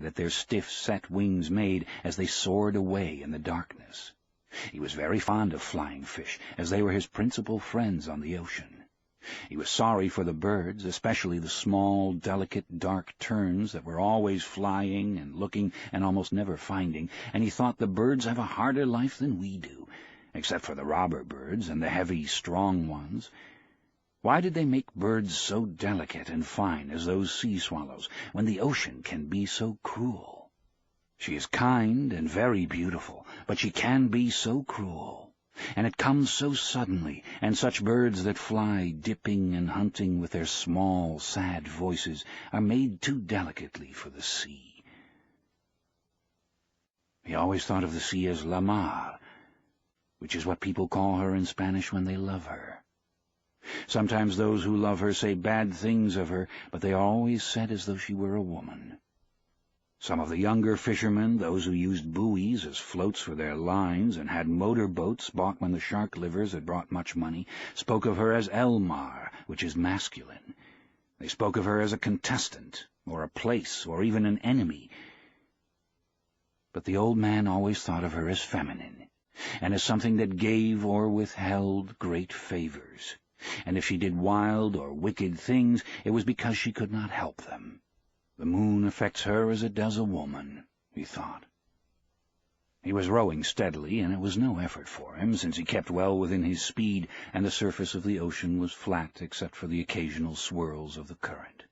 that their stiff set wings made as they soared away in the darkness. He was very fond of flying fish, as they were his principal friends on the ocean. He was sorry for the birds, especially the small, delicate, dark terns that were always flying and looking and almost never finding, and he thought the birds have a harder life than we do, except for the robber birds and the heavy, strong ones. Why did they make birds so delicate and fine as those sea swallows, when the ocean can be so cruel? She is kind and very beautiful, but she can be so cruel, and it comes so suddenly, and such birds that fly dipping and hunting with their small, sad voices are made too delicately for the sea. He always thought of the sea as la mar, which is what people call her in Spanish when they love her. Sometimes those who love her say bad things of her, but they are always said as though she were a woman. Some of the younger fishermen, those who used buoys as floats for their lines and had motor boats bought when the shark livers had brought much money, spoke of her as El Mar, which is masculine. They spoke of her as a contestant, or a place, or even an enemy. But the old man always thought of her as feminine, and as something that gave or withheld great favors. And if she did wild or wicked things, it was because she could not help them. The moon affects her as it does a woman, he thought. He was rowing steadily, and it was no effort for him, since he kept well within his speed, and the surface of the ocean was flat except for the occasional swirls of the current.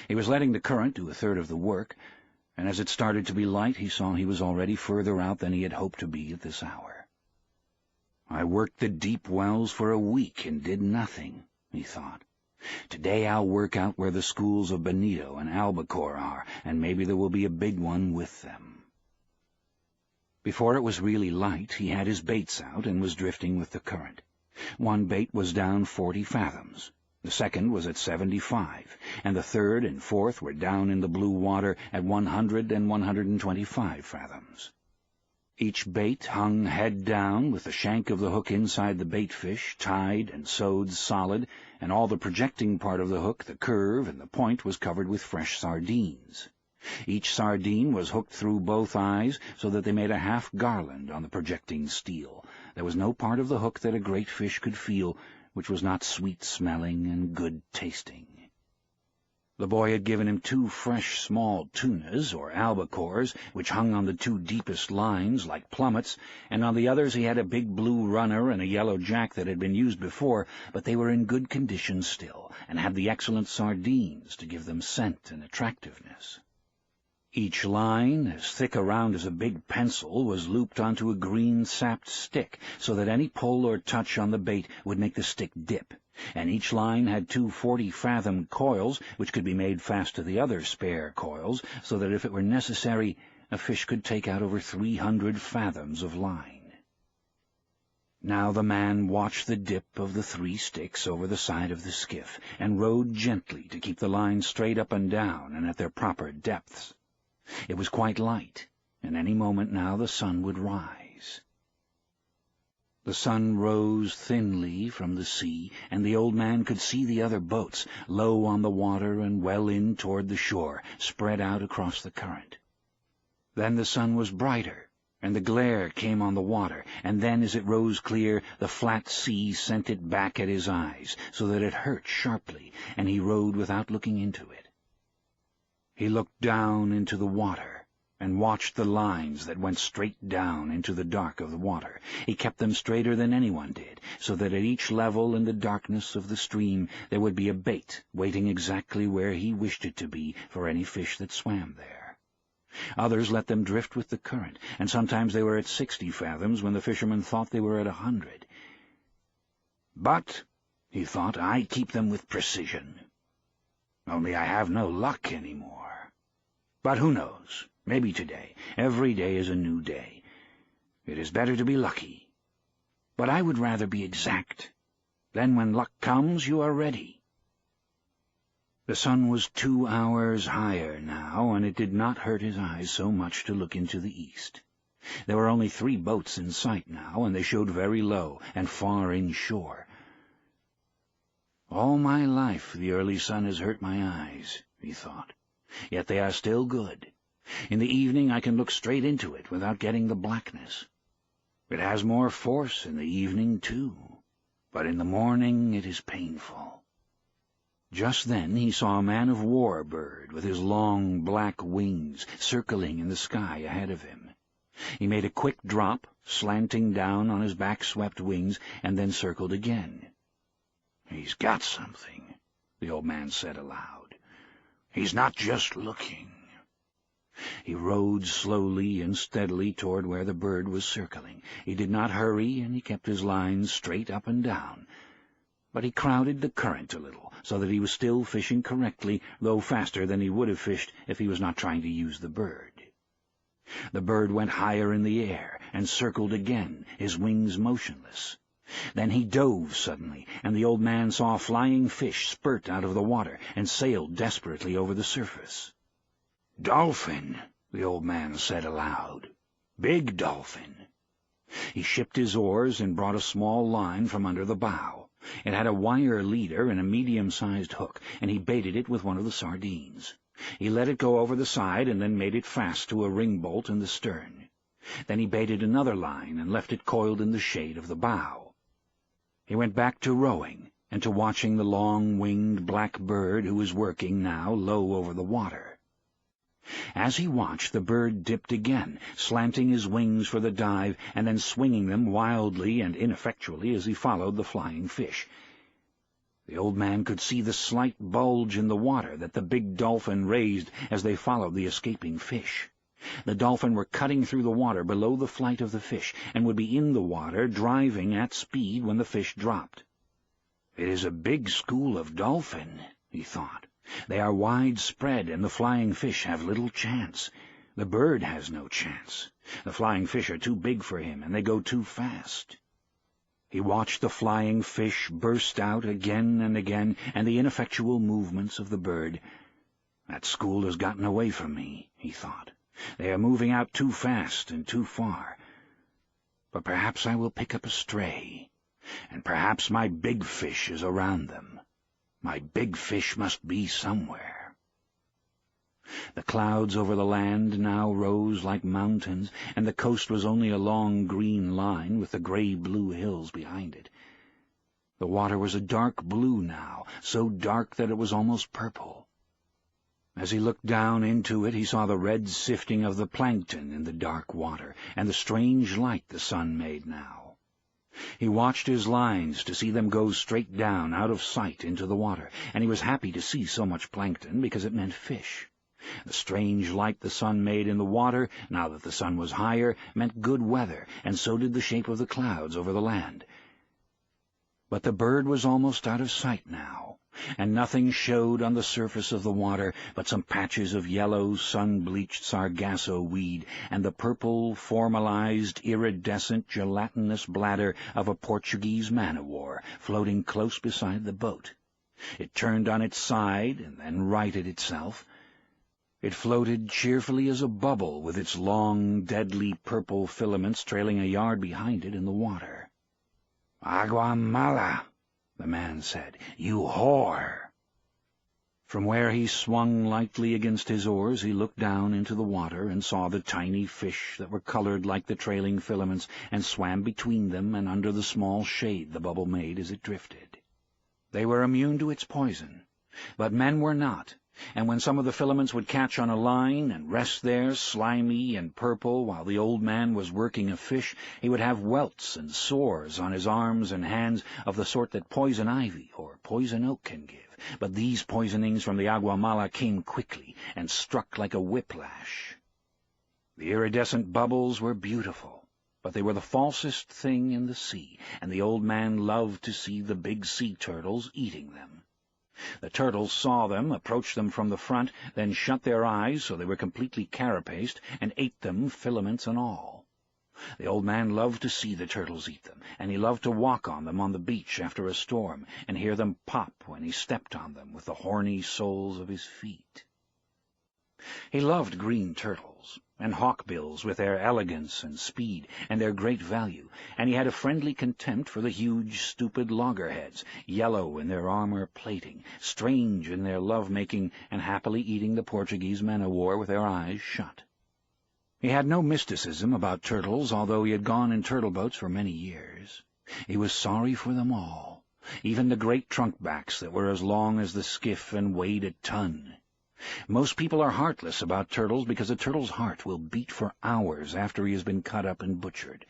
He was letting the current do a third of the work, and as it started to be light, he saw he was already further out than he had hoped to be at this hour. I worked the deep wells for a week and did nothing, he thought. Today I'll work out where the schools of Benito and Albacore are, and maybe there will be a big one with them. Before it was really light, he had his baits out and was drifting with the current. One bait was down 40 fathoms. The second was at 75, and the third and fourth were down in the blue water at 100 and 125 fathoms. Each bait hung head down, with the shank of the hook inside the baitfish, tied and sewed solid, and all the projecting part of the hook, the curve, and the point was covered with fresh sardines. Each sardine was hooked through both eyes, so that they made a half garland on the projecting steel. There was no part of the hook that a great fish could feel, which was not sweet-smelling and good-tasting. The boy had given him 2 fresh small tunas, or albacores, which hung on the 2 deepest lines like plummets, and on the others he had a big blue runner and a yellow jack that had been used before, but they were in good condition still, and had the excellent sardines to give them scent and attractiveness. Each line, as thick around as a big pencil, was looped onto a green sapped stick, so that any pull or touch on the bait would make the stick dip, and each line had 2 40-fathom coils, which could be made fast to the other spare coils, so that if it were necessary, a fish could take out over 300 fathoms of line. Now the man watched the dip of the 3 sticks over the side of the skiff, and rowed gently to keep the line straight up and down and at their proper depths. It was quite light, and any moment now the sun would rise. The sun rose thinly from the sea, and the old man could see the other boats, low on the water and well in toward the shore, spread out across the current. Then the sun was brighter, and the glare came on the water, and then, as it rose clear, the flat sea sent it back at his eyes, so that it hurt sharply, and he rowed without looking into it. He looked down into the water, and watched the lines that went straight down into the dark of the water. He kept them straighter than anyone did, so that at each level in the darkness of the stream there would be a bait waiting exactly where he wished it to be for any fish that swam there. Others let them drift with the current, and sometimes they were at 60 fathoms when the fishermen thought they were at 100. But, he thought, I keep them with precision. Only I have no luck any more. But who knows? Maybe today. Every day is a new day. It is better to be lucky. But I would rather be exact. Then when luck comes, you are ready. The sun was 2 hours higher now, and it did not hurt his eyes so much to look into the east. There were only 3 boats in sight now, and they showed very low and far inshore. All my life the early sun has hurt my eyes, he thought. Yet they are still good, In the evening I can look straight into it without getting the blackness. It has more force in the evening, too, but in the morning it is painful." Just then he saw a man-of-war bird with his long black wings circling in the sky ahead of him. He made a quick drop, slanting down on his back-swept wings, and then circled again. "He's got something," the old man said aloud. "He's not just looking." He rode slowly and steadily toward where the bird was circling. He did not hurry, and he kept his lines straight up and down. But he crowded the current a little, so that he was still fishing correctly, though faster than he would have fished if he was not trying to use the bird. The bird went higher in the air and circled again, his wings motionless. Then he dove suddenly, and the old man saw a flying fish spurt out of the water and sailed desperately over the surface. "Dolphin," the old man said aloud. "Big dolphin." He shipped his oars and brought a small line from under the bow. It had a wire leader and a medium-sized hook, and he baited it with one of the sardines. He let it go over the side and then made it fast to a ring-bolt in the stern. Then he baited another line and left it coiled in the shade of the bow. He went back to rowing and to watching the long-winged black bird who was working now low over the water. As he watched, the bird dipped again, slanting his wings for the dive and then swinging them wildly and ineffectually as he followed the flying fish. The old man could see the slight bulge in the water that the big dolphin raised as they followed the escaping fish. The dolphin were cutting through the water below the flight of the fish and would be in the water, driving at speed when the fish dropped. "It is a big school of dolphin," he thought. "They are widespread, and the flying fish have little chance. The bird has no chance. The flying fish are too big for him, and they go too fast." He watched the flying fish burst out again and again, and the ineffectual movements of the bird. "That school has gotten away from me," he thought. "They are moving out too fast and too far. But perhaps I will pick up a stray, and perhaps my big fish is around them. My big fish must be somewhere." The clouds over the land now rose like mountains, and the coast was only a long green line with the gray-blue hills behind it. The water was a dark blue now, so dark that it was almost purple. As he looked down into it, he saw the red sifting of the plankton in the dark water, and the strange light the sun made now. He watched his lines to see them go straight down, out of sight, into the water, and he was happy to see so much plankton because it meant fish. The strange light the sun made in the water, now that the sun was higher, meant good weather, and so did the shape of the clouds over the land. But the bird was almost out of sight now, and nothing showed on the surface of the water but some patches of yellow, sun-bleached sargasso weed and the purple, formalized, iridescent, gelatinous bladder of a Portuguese man-of-war floating close beside the boat. It turned on its side and then righted itself. It floated cheerfully as a bubble, with its long, deadly purple filaments trailing a yard behind it in the water. "Agua mala," the man said. "You whore." From where he swung lightly against his oars, he looked down into the water and saw the tiny fish that were colored like the trailing filaments and swam between them and under the small shade the bubble made as it drifted. They were immune to its poison, but men were not, and when some of the filaments would catch on a line and rest there, slimy and purple, while the old man was working a fish, he would have welts and sores on his arms and hands of the sort that poison ivy or poison oak can give. But these poisonings from the agua mala came quickly and struck like a whiplash. The iridescent bubbles were beautiful, but they were the falsest thing in the sea, and the old man loved to see the big sea turtles eating them. The turtles saw them, approached them from the front, then shut their eyes so they were completely carapaced, and ate them, filaments and all. The old man loved to see the turtles eat them, and he loved to walk on them on the beach after a storm, and hear them pop when he stepped on them with the horny soles of his feet. He loved green turtles, and hawkbills with their elegance and speed, and their great value, and he had a friendly contempt for the huge, stupid loggerheads, yellow in their armor plating, strange in their love-making, and happily eating the Portuguese men-o'-war with their eyes shut. He had no mysticism about turtles, although he had gone in turtle boats for many years. He was sorry for them all, even the great trunkbacks that were as long as the skiff and weighed a ton. Most people are heartless about turtles because a turtle's heart will beat for hours after he has been cut up and butchered.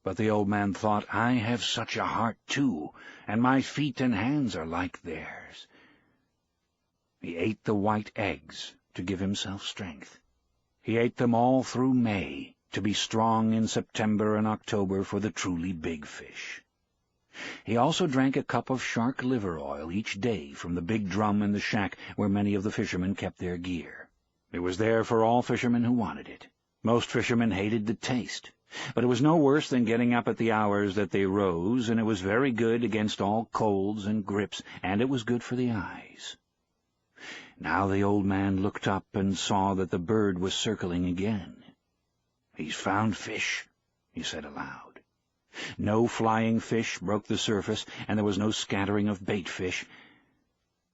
But the old man thought, I have such a heart too, and my feet and hands are like theirs. He ate the white eggs to give himself strength. He ate them all through May, to be strong in September and October for the truly big fish. He also drank a cup of shark liver oil each day from the big drum in the shack where many of the fishermen kept their gear. It was there for all fishermen who wanted it. Most fishermen hated the taste, but it was no worse than getting up at the hours that they rose, and it was very good against all colds and grips, and it was good for the eyes. Now the old man looked up and saw that the bird was circling again. "He's found fish," he said aloud. No flying fish broke the surface, and there was no scattering of bait fish.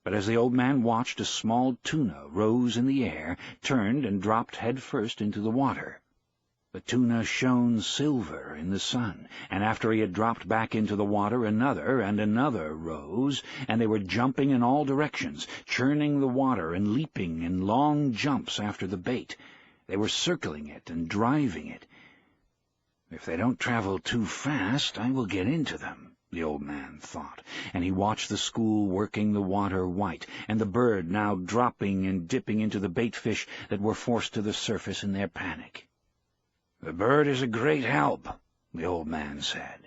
But as the old man watched, a small tuna rose in the air, turned, and dropped head first into the water. The tuna shone silver in the sun, and after he had dropped back into the water, another and another rose, and they were jumping in all directions, churning the water and leaping in long jumps after the bait. They were circling it and driving it. "If they don't travel too fast, I will get into them," the old man thought, and he watched the school working the water white, and the bird now dropping and dipping into the bait fish that were forced to the surface in their panic. "The bird is a great help," the old man said.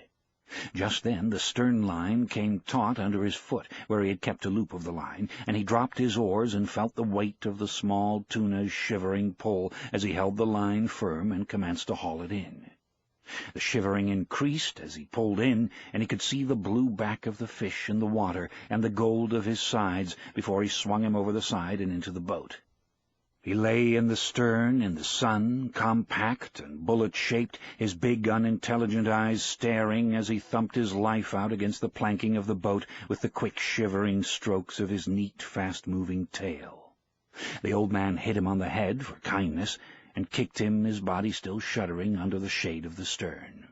Just then the stern line came taut under his foot, where he had kept a loop of the line, and he dropped his oars and felt the weight of the small tuna's shivering pull as he held the line firm and commenced to haul it in. The shivering increased as he pulled in, and he could see the blue back of the fish in the water and the gold of his sides before he swung him over the side and into the boat. He lay in the stern in the sun, compact and bullet-shaped, his big, unintelligent eyes staring as he thumped his life out against the planking of the boat with the quick, shivering strokes of his neat, fast-moving tail. The old man hit him on the head for kindness, and kicked him, his body still shuddering, under the shade of the stern.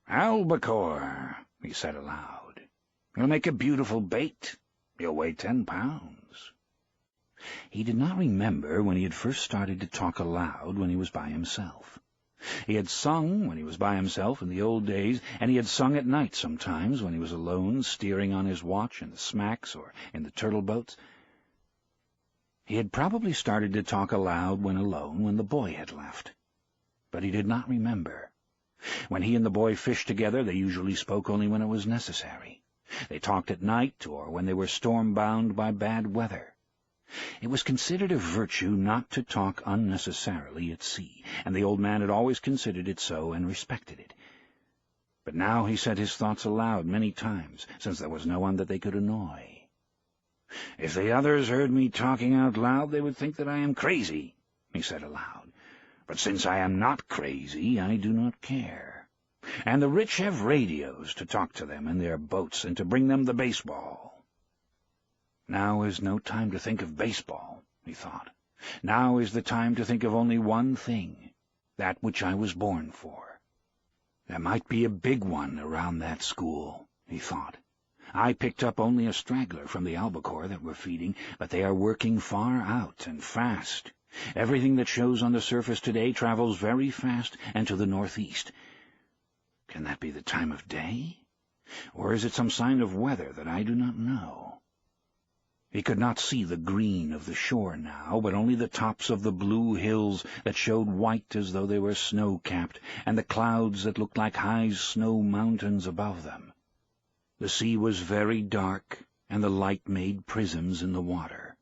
"Albacore," he said aloud. "You'll make a beautiful bait. You'll weigh 10 pounds. He did not remember when he had first started to talk aloud when he was by himself. He had sung when he was by himself in the old days, and he had sung at night sometimes when he was alone, steering on his watch in the smacks or in the turtle boats. He had probably started to talk aloud when alone, when the boy had left. But he did not remember. When he and the boy fished together, they usually spoke only when it was necessary. They talked at night or when they were storm-bound by bad weather. It was considered a virtue not to talk unnecessarily at sea, and the old man had always considered it so and respected it. But now he said his thoughts aloud many times, since there was no one that they could annoy. "If the others heard me talking out loud, they would think that I am crazy," he said aloud. "But since I am not crazy, I do not care. And the rich have radios to talk to them in their boats and to bring them the baseball." "Now is no time to think of baseball," he thought. "Now is the time to think of only one thing, that which I was born for. There might be a big one around that school," he thought. "I picked up only a straggler from the albacore that were feeding, but they are working far out and fast. Everything that shows on the surface today travels very fast and to the northeast. Can that be the time of day? Or is it some sign of weather that I do not know?" He could not see the green of the shore now, but only the tops of the blue hills that showed white as though they were snow-capped, and the clouds that looked like high snow mountains above them. The sea was very dark, and the light made prisms in the water.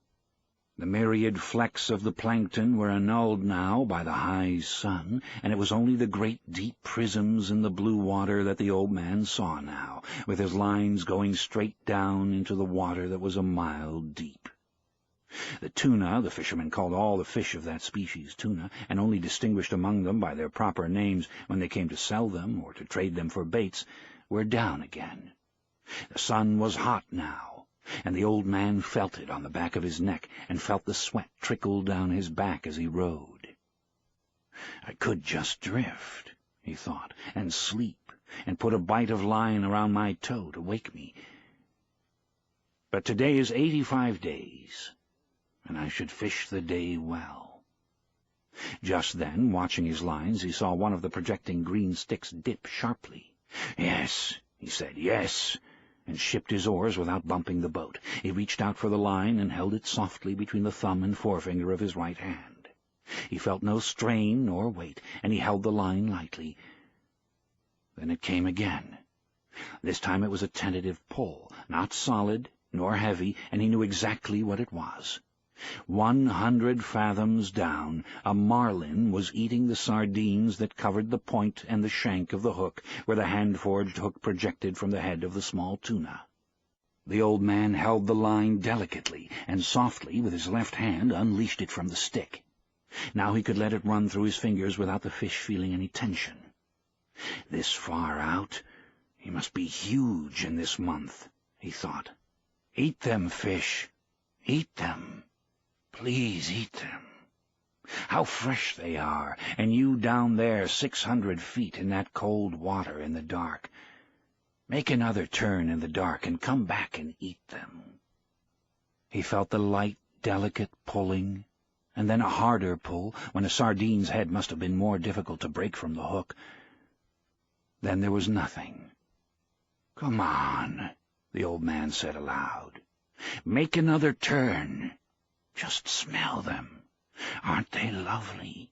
The myriad flecks of the plankton were annulled now by the high sun, and it was only the great deep prisms in the blue water that the old man saw now, with his lines going straight down into the water that was a mile deep. The tuna, the fisherman called all the fish of that species tuna, and only distinguished among them by their proper names when they came to sell them or to trade them for baits, were down again. The sun was hot now, and the old man felt it on the back of his neck and felt the sweat trickle down his back as he rowed. I could just drift, he thought, and sleep, and put a bight of line around my toe to wake me. But today is 85 days, and I should fish the day well. Just then, watching his lines, he saw one of the projecting green sticks dip sharply. "Yes," he said, "yes," and shipped his oars without bumping the boat. He reached out for the line and held it softly between the thumb and forefinger of his right hand. He felt no strain nor weight, and he held the line lightly. Then it came again. This time it was a tentative pull, not solid nor heavy, and he knew exactly what it was. 100 fathoms down, a marlin was eating the sardines that covered the point and the shank of the hook where the hand-forged hook projected from the head of the small tuna. The old man held the line delicately and softly with his left hand unleashed it from the stick. Now he could let it run through his fingers without the fish feeling any tension. This far out, he must be huge in this month, he thought. Eat them, fish. Eat them. Please eat them. How fresh they are, and you down there 600 feet in that cold water in the dark. Make another turn in the dark and come back and eat them. He felt the light, delicate pulling, and then a harder pull, when a sardine's head must have been more difficult to break from the hook. Then there was nothing. "Come on," the old man said aloud. "Make another turn. Just smell them. Aren't they lovely?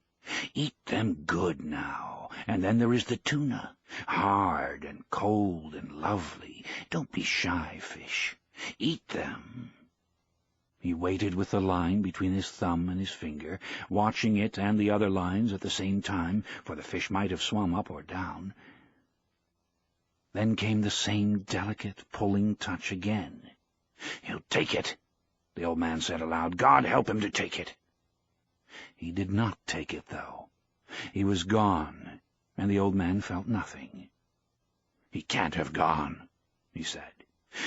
Eat them good now. And then there is the tuna, hard and cold and lovely. Don't be shy, fish. Eat them." He waited with the line between his thumb and his finger, watching it and the other lines at the same time, for the fish might have swum up or down. Then came the same delicate, pulling touch again. "He'll take it," the old man said aloud. "God help him to take it." He did not take it, though. He was gone, and the old man felt nothing. "He can't have gone," he said.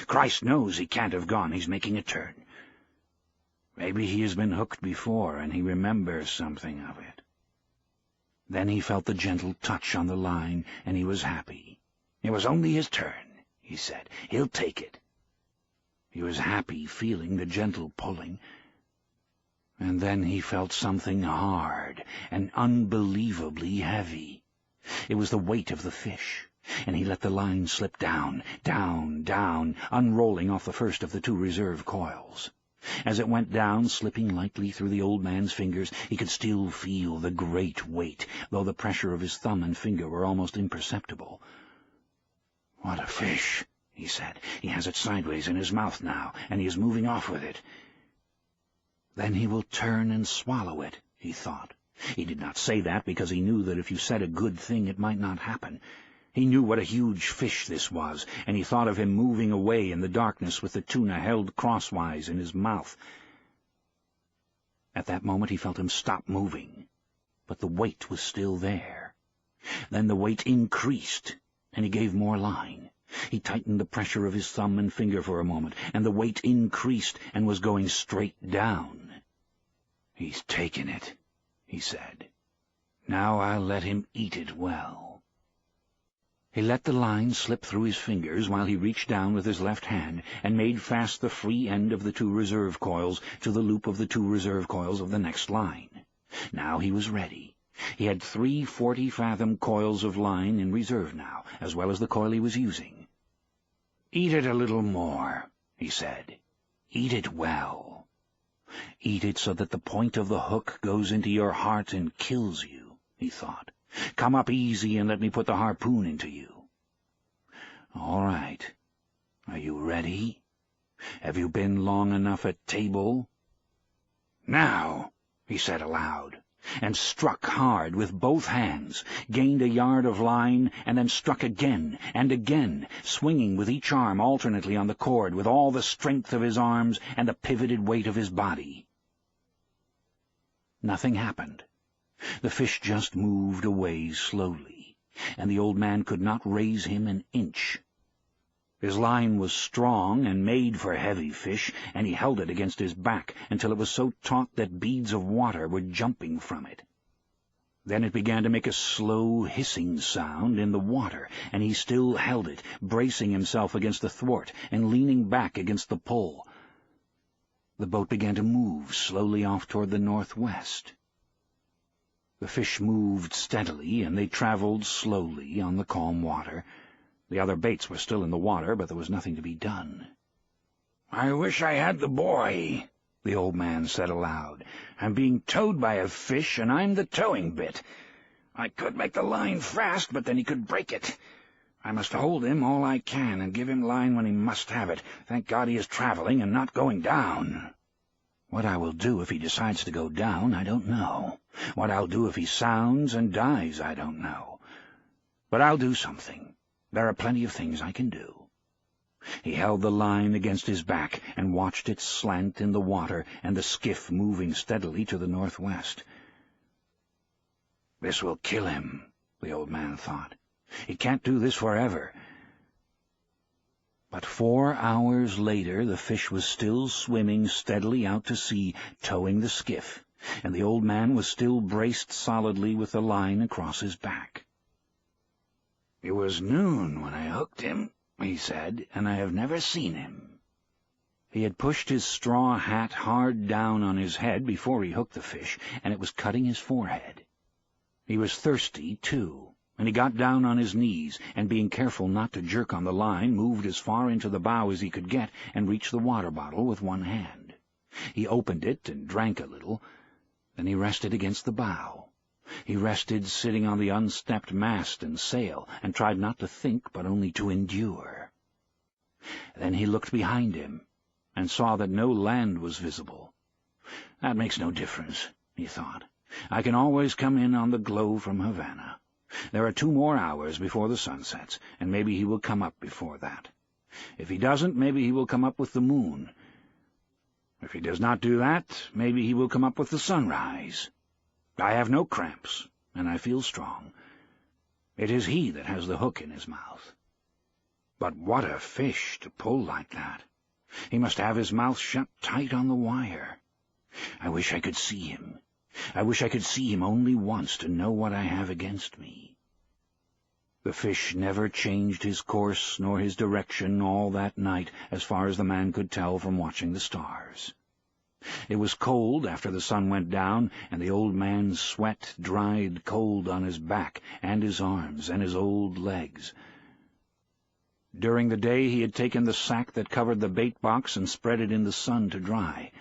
"Christ knows he can't have gone. He's making a turn. Maybe he has been hooked before, and he remembers something of it." Then he felt the gentle touch on the line, and he was happy. It was only his turn, he said. He'll take it. He was happy, feeling the gentle pulling. And then he felt something hard and unbelievably heavy. It was the weight of the fish, and he let the line slip down, down, down, unrolling off the first of the 2 reserve coils. As it went down, slipping lightly through the old man's fingers, he could still feel the great weight, though the pressure of his thumb and finger were almost imperceptible. "What a fish," he said. "He has it sideways in his mouth now, and he is moving off with it." "Then he will turn and swallow it," he thought. He did not say that because he knew that if you said a good thing it might not happen. He knew what a huge fish this was, and he thought of him moving away in the darkness with the tuna held crosswise in his mouth. At that moment he felt him stop moving, but the weight was still there. Then the weight increased, and he gave more line. He tightened the pressure of his thumb and finger for a moment, and the weight increased and was going straight down. "He's taken it," he said. "Now I'll let him eat it well." He let the line slip through his fingers while he reached down with his left hand and made fast the free end of the 2 reserve coils to the loop of the 2 reserve coils of the next line. Now he was ready. He had 3 40-fathom coils of line in reserve now, as well as the coil he was using. "Eat it a little more," he said. "Eat it well. Eat it so that the point of the hook goes into your heart and kills you," he thought. "Come up easy and let me put the harpoon into you." "All right. Are you ready? Have you been long enough at table?" "Now," he said aloud, and struck hard with both hands, gained a yard of line, and then struck again and again, swinging with each arm alternately on the cord with all the strength of his arms and the pivoted weight of his body. Nothing happened. The fish just moved away slowly, and the old man could not raise him an inch. His line was strong and made for heavy fish, and he held it against his back until it was so taut that beads of water were jumping from it. Then it began to make a slow hissing sound in the water, and he still held it, bracing himself against the thwart and leaning back against the pull. The boat began to move slowly off toward the northwest. The fish moved steadily, and they traveled slowly on the calm water. The other baits were still in the water, but there was nothing to be done. "I wish I had the boy," the old man said aloud. "I'm being towed by a fish, and I'm the towing bit. I could make the line fast, but then he could break it. I must hold him all I can and give him line when he must have it. Thank God he is traveling and not going down. What I will do if he decides to go down, I don't know. What I'll do if he sounds and dies, I don't know. But I'll do something. There are plenty of things I can do." He held the line against his back and watched it slant in the water and the skiff moving steadily to the northwest. "This will kill him," the old man thought. "He can't do this forever." But 4 hours later the fish was still swimming steadily out to sea, towing the skiff, and the old man was still braced solidly with the line across his back. "It was noon when I hooked him," he said, "and I have never seen him." He had pushed his straw hat hard down on his head before he hooked the fish, and it was cutting his forehead. He was thirsty, too, and he got down on his knees, and being careful not to jerk on the line, moved as far into the bow as he could get and reached the water bottle with one hand. He opened it and drank a little. Then he rested against the bow. He rested sitting on the unstepped mast and sail, and tried not to think but only to endure. Then he looked behind him, and saw that no land was visible. "That makes no difference," he thought. "I can always come in on the glow from Havana. There are 2 more hours before the sun sets, and maybe he will come up before that. If he doesn't, maybe he will come up with the moon. If he does not do that, maybe he will come up with the sunrise. I have no cramps, and I feel strong. It is he that has the hook in his mouth. But what a fish to pull like that! He must have his mouth shut tight on the wire. I wish I could see him. I wish I could see him only once to know what I have against me." The fish never changed his course nor his direction all that night, as far as the man could tell from watching the stars. It was cold after the sun went down, and the old man's sweat dried cold on his back and his arms and his old legs. During the day he had taken the sack that covered the bait box and spread it in the sun to dry.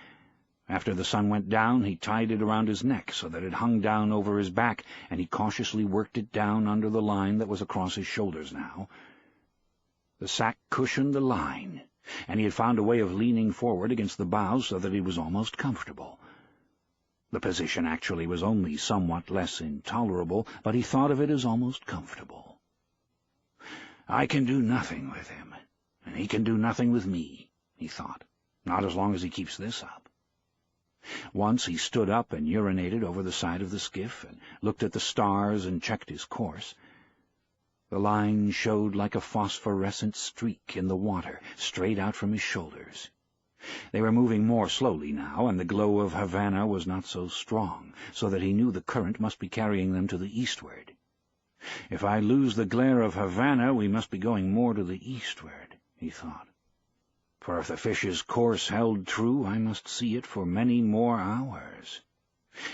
After the sun went down, he tied it around his neck so that it hung down over his back, and he cautiously worked it down under the line that was across his shoulders now. The sack cushioned the line, and he had found a way of leaning forward against the bows so that he was almost comfortable. The position actually was only somewhat less intolerable, but he thought of it as almost comfortable. "I can do nothing with him, and he can do nothing with me," he thought, "not as long as he keeps this up." Once he stood up and urinated over the side of the skiff, and looked at the stars and checked his course. The line showed like a phosphorescent streak in the water, straight out from his shoulders. They were moving more slowly now, and the glow of Havana was not so strong, so that he knew the current must be carrying them to the eastward. "If I lose the glare of Havana, we must be going more to the eastward," he thought. "For if the fish's course held true, I must see it for many more hours.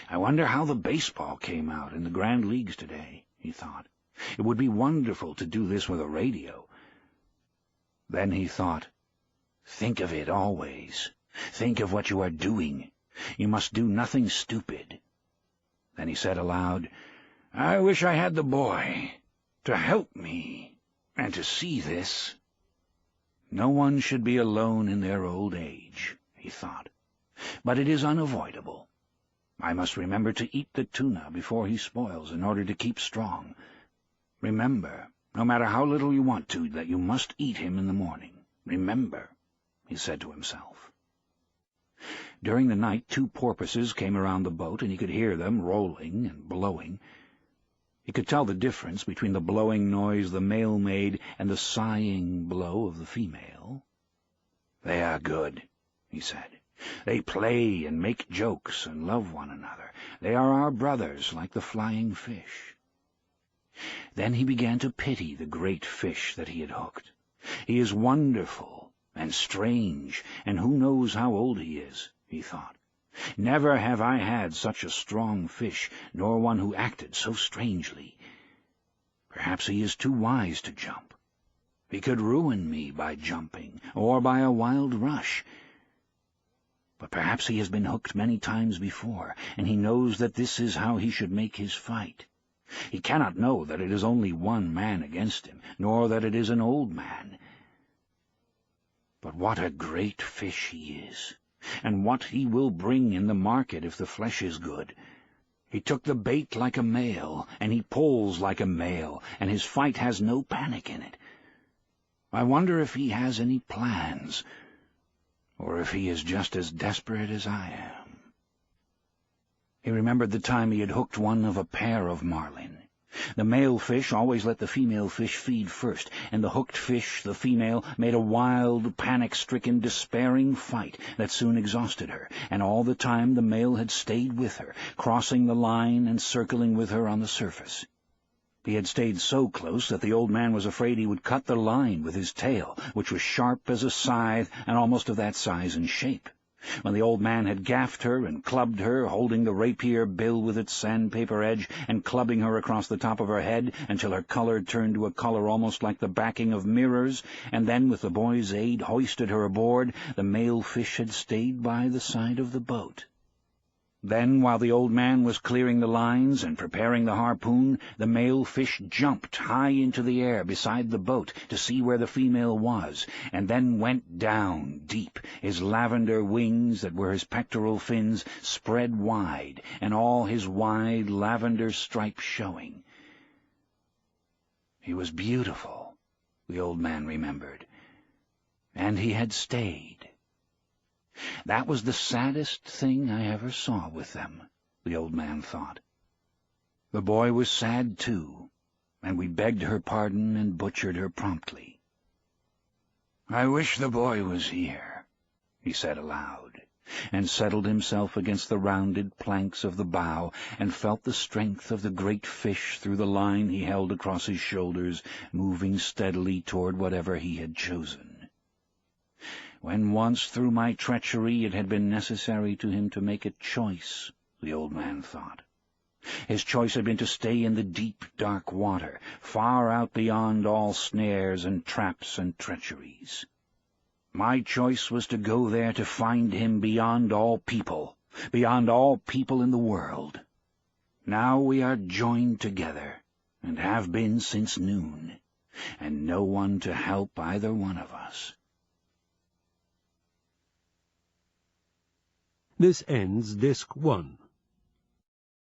I wonder how the baseball came out in the Grand Leagues today," he thought. "It would be wonderful to do this with a radio." Then he thought, "Think of it always. Think of what you are doing. You must do nothing stupid." Then he said aloud, "I wish I had the boy to help me and to see this." No one should be alone in their old age, he thought, but it is unavoidable. I must remember to eat the tuna before he spoils in order to keep strong. Remember, no matter how little you want to, that you must eat him in the morning. Remember, he said to himself. During the night 2 porpoises came around the boat, and he could hear them rolling and blowing. He could tell the difference between the blowing noise the male made and the sighing blow of the female. "They are good," he said. "They play and make jokes and love one another. They are our brothers, like the flying fish." Then he began to pity the great fish that he had hooked. "He is wonderful and strange, and who knows how old he is," he thought. "Never have I had such a strong fish, nor one who acted so strangely. Perhaps he is too wise to jump. He could ruin me by jumping, or by a wild rush. But perhaps he has been hooked many times before, and he knows that this is how he should make his fight. He cannot know that it is only one man against him, nor that it is an old man. But what a great fish he is, and what he will bring in the market if the flesh is good. He took the bait like a male, and he pulls like a male, and his fight has no panic in it. I wonder if he has any plans, or if he is just as desperate as I am." He remembered the time he had hooked one of a pair of marlin. The male fish always let the female fish feed first, and the hooked fish, the female, made a wild, panic-stricken, despairing fight that soon exhausted her, and all the time the male had stayed with her, crossing the line and circling with her on the surface. He had stayed so close that the old man was afraid he would cut the line with his tail, which was sharp as a scythe and almost of that size and shape. When the old man had gaffed her and clubbed her, holding the rapier bill with its sandpaper edge and clubbing her across the top of her head until her color turned to a color almost like the backing of mirrors, and then, with the boy's aid, hoisted her aboard, the male fish had stayed by the side of the boat. Then, while the old man was clearing the lines and preparing the harpoon, the male fish jumped high into the air beside the boat to see where the female was, and then went down deep, his lavender wings, that were his pectoral fins, spread wide, and all his wide lavender stripes showing. He was beautiful, the old man remembered, and he had stayed. That was the saddest thing I ever saw with them, the old man thought. The boy was sad, too, and we begged her pardon and butchered her promptly. "I wish the boy was here," he said aloud, and settled himself against the rounded planks of the bow and felt the strength of the great fish through the line he held across his shoulders, moving steadily toward whatever he had chosen. When once through my treachery it had been necessary to him to make a choice, the old man thought. His choice had been to stay in the deep, dark water, far out beyond all snares and traps and treacheries. My choice was to go there to find him beyond all people in the world. Now we are joined together, and have been since noon, and no one to help either one of us. This ends Disc 1.